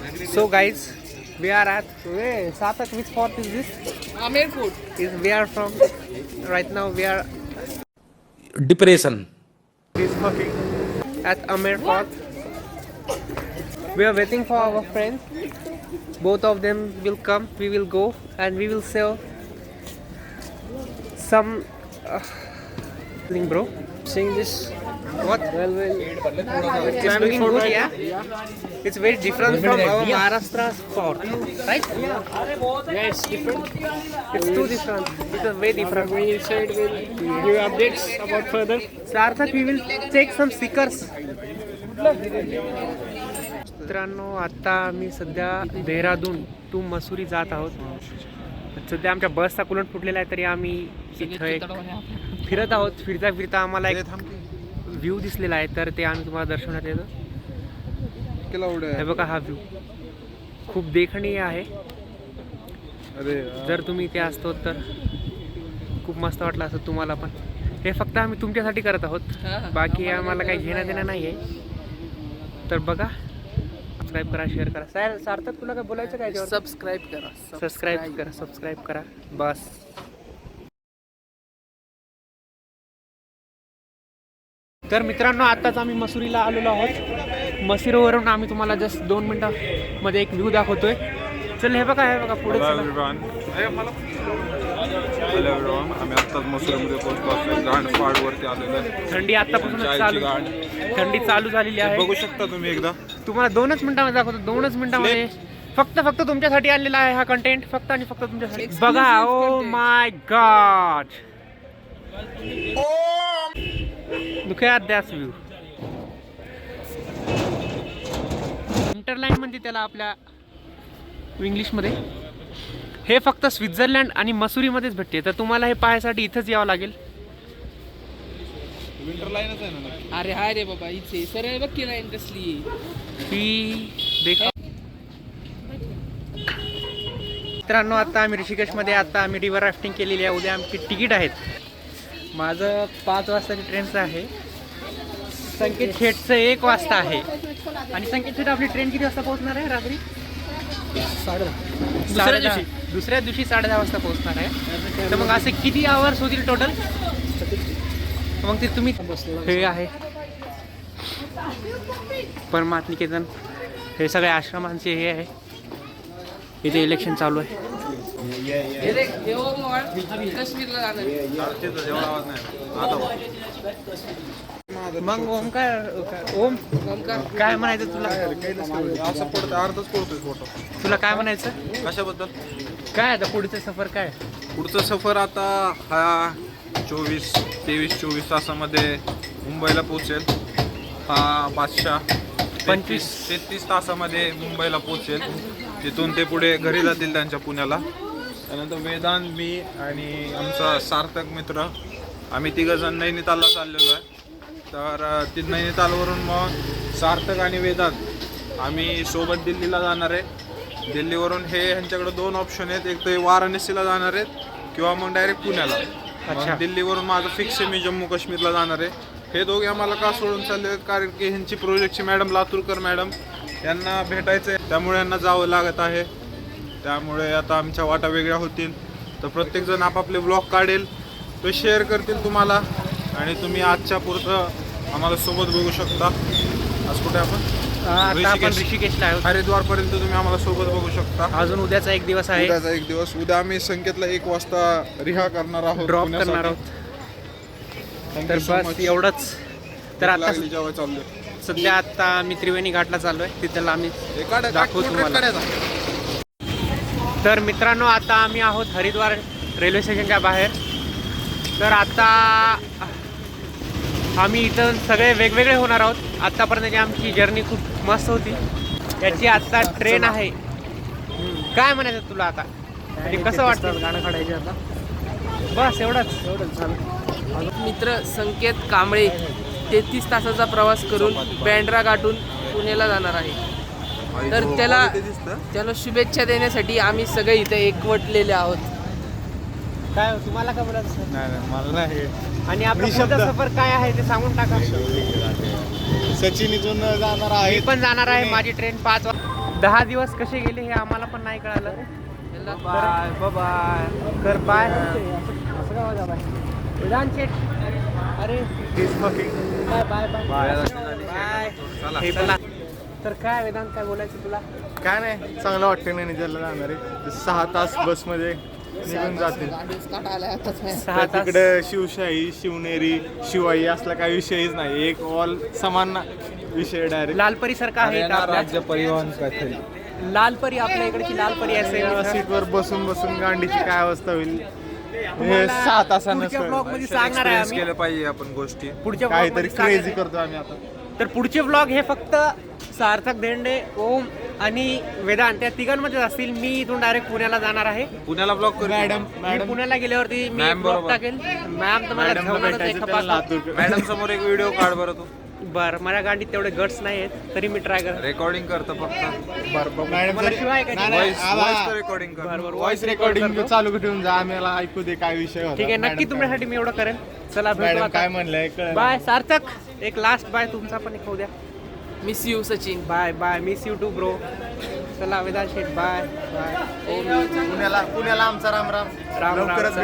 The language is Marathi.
So guys, we are at Sarthak. Which fort is this? Amer Fort. We are from right now. We are Depression. at Amer Fort. We are waiting for our friends. Both of them will come. We will go and we will sell some. Thing, bro. Seeing this. What? Well. It's looking good, yeah. It's very different from our Maharashtra's fort, right? Yeah, it's different. It's too different. It's a way different. Going inside, we'll give updates about further. Sarthak, we will take some stickers. मित्रांनो, आता आम्ही सध्या देहरादून टू मसुरी जात आहोत. सध्या आमच्या बसचा कुलंट फुटलेला आहे, तरी आम्ही इथं एक फिरत आहोत. फिरता फिरता आम्हाला एक व्ह्यू दिसलेला आहे, तर ते आम्ही तुम्हाला दर्शवण्यात येतो. हे बघा, हा व्ह्यू खूप देखणीय आहे. जर तुम्ही इथे असतो तर खूप मस्त वाटलं असतं तुम्हाला पण. हे फक्त आम्ही तुमच्यासाठी करत आहोत, बाकी आम्हाला काही घेणं देणं नाही आहे. तर बघा, सबस्क्राईब करा, शेअर करा. सार्थक, तुला काय बोलायचं काय? सबस्क्राईब करा. सबस्क्राईब करा बस. तर मित्रांनो, आत्ताच आम्ही मसुरीला आलेलो आहोत. मसुरीवरून आम्ही तुम्हाला जस्ट 2 मिनिटांमध्ये एक व्ह्यू दाखवतोय. चल, हे बघा पुढे. आम्ही आत्ताच मसुरीमध्ये पोहोचलो. गांडफाडवरती आलेलो आहे. थंडी आत्तापासूनच चालू झालेली आहे. बघू शकता तुम्ही एकदा. तुम्हाला 2च मिनिटांमध्ये दाखवतो. 2च मिनिटांमध्ये फक्त तुमच्यासाठी आणलेला आहे हा कंटेंट. फक्त आणि फक्त तुमच्यासाठी. बघा, oh my God, look at that view. Interline म्हणते त्याला आपल्या इंग्लिशमध्ये. हे फक्त स्वित्झर्लंड आणि मसुरीमध्येच भेटते, तर तुम्हाला हे पाहायसाठी इथंच यावं लागेल. विंटरलाईनच आहे ना. अरे हाय रे बाबा, इथे सरळ बघ की लाईन कसली. ही देखा. मित्रांनो, आता आम्ही ऋषिकेशमध्ये आम्ही रिव्हर राफ्टिंग केलेली आहे. उद्या आमची तिकीट आहेत. माझं 5 वाजताची ट्रेनचं आहे. संकेत शेठचं 1 वाजता आहे. आणि संकेत शेठ, आपली ट्रेन किती वाजता पोहोचणार आहे रात्री? 10:30. दुसऱ्या दिवशी 10:30 वाजता पोहोचणार आहे. तर मग असे किती आवर्स होतील टोटल? मग ते तुम्ही. हे आहे परमात्मिकेतन. हे सगळे आश्रमांचे हे आहे. इथे इलेक्शन चालू आहे. काश्मीरला जाणार. मग ओमकार, काय म्हणायचं तुला? असं पडतं, अर्धच पडतोय फोटो. तुला काय म्हणायचं? कशाबद्दल? काय आता पुढचं सफर काय? पुढचं सफर आता हा 23-24 तासामध्ये मुंबईला पोहोचेल. हा बादशाह 25-33 तासामध्ये मुंबईला पोहोचेल. तिथून ते पुढे घरी जातील त्यांच्या पुण्याला. त्यानंतर वेदांत, मी आणि आमचा सार्थक मित्र, आम्ही 3 जण नैनितालला चाललेलो आहे. तर नैनितालवरून मग सार्थक आणि वेदांत आम्ही सोबत दिल्लीला जाणार आहे. दिल्लीवरून हे ह्यांच्याकडे 2 ऑप्शन आहेत. एक तर हे वाराणसीला जाणार आहेत किंवा मग डायरेक्ट पुण्याला. अच्छा. दिल्लीवरून माझं फिक्स आहे, मी जम्मू काश्मीरला जाणार आहे. हे दोघे आम्हाला का सोडून चालले आहेत? कारण की ह्यांची प्रोजेक्टची मॅडम लातूरकर मॅडम यांना भेटायचं आहे, त्यामुळे यांना जावं लागत आहे. त्यामुळे आता आमच्या वाटा वेगळ्या होतील. तर प्रत्येकजण आपापले ब्लॉग काढेल, तो शेअर करतील तुम्हाला. आणि तुम्ही आजच्या पुरतं आम्हाला सोबत बघू शकता. आज कुठे आपण? ऋषिकेशला आहोत. हरिद्वारपर्यंत तुम्ही आम्हाला सोबत बघू शकता. अजून उद्याचा एक दिवस आहे. उद्याचा एक दिवस. उद्या आम्ही संकेतला 1 वाजता रिहा करणार आहोत, ड्रॉप करणार आहोत. तर बस एवढंच. तर आता जेव्हा चाललोय सध्या आम्ही त्रिवेणी घाटला चाललोय. तिथं आम्ही दाखवू तुम्हाला. तर मित्रांनो, आता आम्ही आहोत हरिद्वार रेल्वे स्टेशनच्या बाहेर. तर आता आम्ही इथं सगळे वेगवेगळे होणार आहोत. आत्तापर्यंतची आमची जर्नी खूप मस्त होती. याची आत्ता ट्रेन आहे. काय म्हणायचं तुला आता? कसं वाटतं? गाणं काढायचं आता. बस एवढंच झालं. मित्र संकेत कांबळे 33 तासाचा प्रवास करून बँड्रा गाठून पुण्याला जाणार आहे. तर त्याला शुभेच्छा देण्यासाठी आम्ही सगळे इथे एकवटलेले आहोत. काय तुम्हाला काय बोलायचं? नाही, मला नाही. आणि आपला पुढचा सफर काय आहे ते सांगून टाका. सचिन इथून जाणार आहे. मी पण जाणार आहे. माझी ट्रेन 5 वाजता. 10 दिवस कसे गेले हे आम्हाला पण नाही कळालं. बाय बाय कर बाय. वेदांत शेठ अरे बाय बाय बाय बाय. हे चला तर काय वेदांत काय बोलायचं तुला? काय नाही, चांगलं वाटतं मॅनेजरला जाणार आहे. 6 तास बसमध्ये निघून जातील. 6 तास तिकडे शिवशाही, शिवनेरी, शिवाई असला काही विषयच नाही. एक ऑल समान विषय डायरेक्ट. लालपरी सारखा आहे इथं आपल्या. राज्य परिवहन काहीतरी लालपरी आपल्या इकडची लालपरी असेल. सीटवर बसून बसून गांडीची काय अवस्था होईल हे 6 तासानं पुढच्या ब्लॉग मध्ये सांगणार आहे एक्सपिरियन्स आम्ही. केलं पाहिजे आपण गोष्टी. पुढच्या काहीतरी ब्लॉग मध्ये क्रेझी करतो आम्ही आता. तर पुढचे ब्लॉग हे फक्त सार्थक धेंडे, ओम आणि वेदांत त्या तिघांमध्येच असतील. मी इथून डायरेक्ट पुण्याला जाणार आहे. पुण्याला ब्लॉक करू. मी पुण्याला गेल्यावरती मी मॅम ब्लॉग बरोबर. टाकेल. मॅम तुम्हाला मॅडमला ठेवणारच भेटायचं एका त्याला पासात. लातूर. मॅडम समोर एक व्हिडिओ काढ बरं तू. बरं माझ्या गाडीत तेवढे गट्स नाही आहेत तरी मी ट्राय कर. रेकॉर्डिंग करतो फक्त. मॅडम मला शिवाय काय नाही. व्हॉइस रेकॉर्डिंग कर. व्हॉइस रेकॉर्डिंग चालू ठेवून जा, आम्हाला ऐकू दे काय विषय होता. ठीक आहे नक्की तुमच्यासाठी मी एवढं करेन. चला भेटू मॅडम आता. काय म्हणलंय कळलं. बाय सार्थक. एक लास्ट बाय तुमचा पण एक होऊ द्या. Miss you Sachin. Bye bye miss you too bro. चला वेदांत शेठ बाय बाय. पुण्याला आमचा राम राम. राम राम. लवकरच चला.